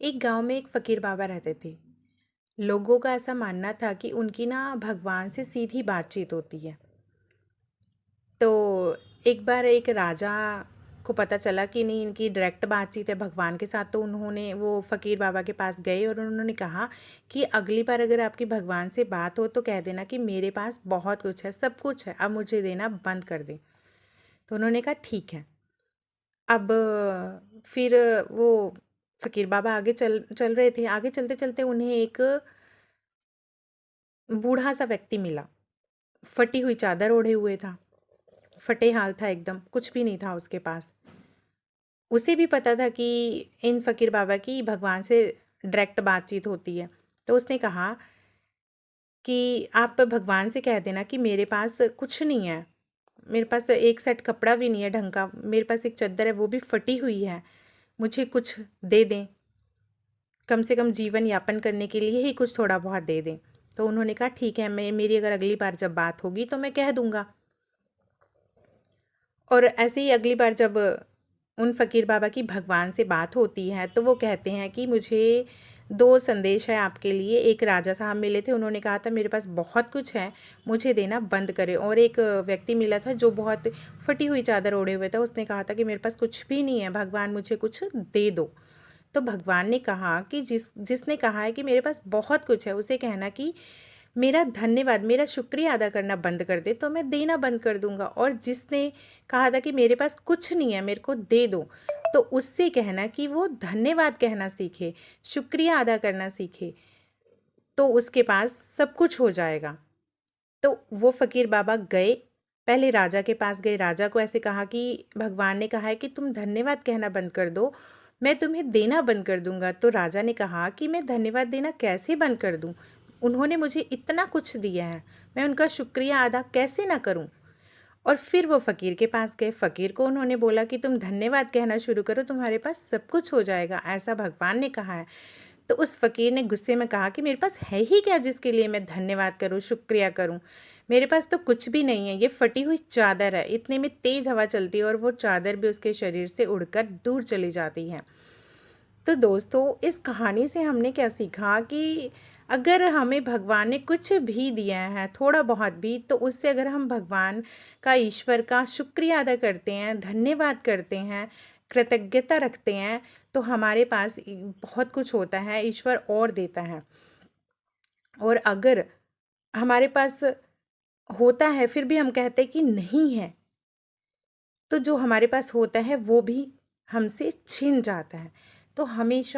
एक गांव में एक फकीर बाबा रहते थे। लोगों का ऐसा मानना था कि उनकी ना भगवान से सीधी बातचीत होती है। तो एक बार एक राजा को पता चला कि नहीं, इनकी डायरेक्ट बातचीत है भगवान के साथ। तो उन्होंने वो फकीर बाबा के पास गए और उन्होंने कहा कि अगली बार अगर आपकी भगवान से बात हो तो कह देना कि मेरे पास बहुत कुछ है, सब कुछ है, अब मुझे देना बंद कर दे। तो उन्होंने कहा ठीक है। अब फिर वो फकीर बाबा आगे चल चल रहे थे। आगे चलते चलते उन्हें एक बूढ़ा सा व्यक्ति मिला। फटी हुई चादर ओढ़े हुए था, फटे हाल था, एकदम कुछ भी नहीं था उसके पास। उसे भी पता था कि इन फकीर बाबा की भगवान से डायरेक्ट बातचीत होती है। तो उसने कहा कि आप भगवान से कह देना कि मेरे पास कुछ नहीं है, मेरे पास एक सेट कपड़ा भी नहीं है ढंग का, मेरे पास एक चद्दर है वो भी फटी हुई है, मुझे कुछ दे दें, कम से कम जीवन यापन करने के लिए ही कुछ थोड़ा बहुत दे दें। तो उन्होंने कहा ठीक है, मैं मेरी अगर अगली बार जब बात होगी तो मैं कह दूंगा। और ऐसे ही अगली बार जब उन फ़कीर बाबा की भगवान से बात होती है तो वो कहते हैं कि मुझे दो संदेश है आपके लिए। एक राजा साहब मिले थे, उन्होंने कहा था मेरे पास बहुत कुछ है, मुझे देना बंद करें। और एक व्यक्ति मिला था जो बहुत फटी हुई चादर ओढ़े हुए था, उसने कहा था कि मेरे पास कुछ भी नहीं है, भगवान मुझे कुछ दे दो। तो भगवान ने कहा कि जिसने कहा है कि मेरे पास बहुत कुछ है, उसे कहना कि मेरा धन्यवाद, मेरा शुक्रिया अदा करना बंद कर दे तो मैं देना बंद कर दूंगा। और जिसने कहा था कि मेरे पास कुछ नहीं है, मेरे को दे दो, तो उससे कहना कि वो धन्यवाद कहना सीखे, शुक्रिया अदा करना सीखे, तो उसके पास सब कुछ हो जाएगा। तो वो फकीर बाबा गए, पहले राजा के पास गए। राजा को ऐसे कहा कि भगवान ने कहा है कि तुम धन्यवाद कहना बंद कर दो, मैं तुम्हें देना बंद कर दूंगा। तो राजा ने कहा कि मैं धन्यवाद देना कैसे बंद कर दूं, उन्होंने मुझे इतना कुछ दिया है, मैं उनका शुक्रिया अदा कैसे ना करूं। और फिर वो फ़कीर के पास गए। फ़कीर को उन्होंने बोला कि तुम धन्यवाद कहना शुरू करो, तुम्हारे पास सब कुछ हो जाएगा, ऐसा भगवान ने कहा है। तो उस फ़कीर ने गुस्से में कहा कि मेरे पास है ही क्या जिसके लिए मैं धन्यवाद करूं, शुक्रिया करूं, मेरे पास तो कुछ भी नहीं है, ये फटी हुई चादर है। इतने में तेज़ हवा चलती है और वो चादर भी उसके शरीर से उड़कर दूर चली जाती है। तो दोस्तों, इस कहानी से हमने क्या सीखा कि अगर हमें भगवान ने कुछ भी दिया है, थोड़ा बहुत भी, तो उससे अगर हम भगवान का, ईश्वर का शुक्रिया अदा करते हैं, धन्यवाद करते हैं, कृतज्ञता रखते हैं, तो हमारे पास बहुत कुछ होता है, ईश्वर और देता है। और अगर हमारे पास होता है फिर भी हम कहते हैं कि नहीं है, तो जो हमारे पास होता है वो भी हमसे छिन जाता है। तो हमेशा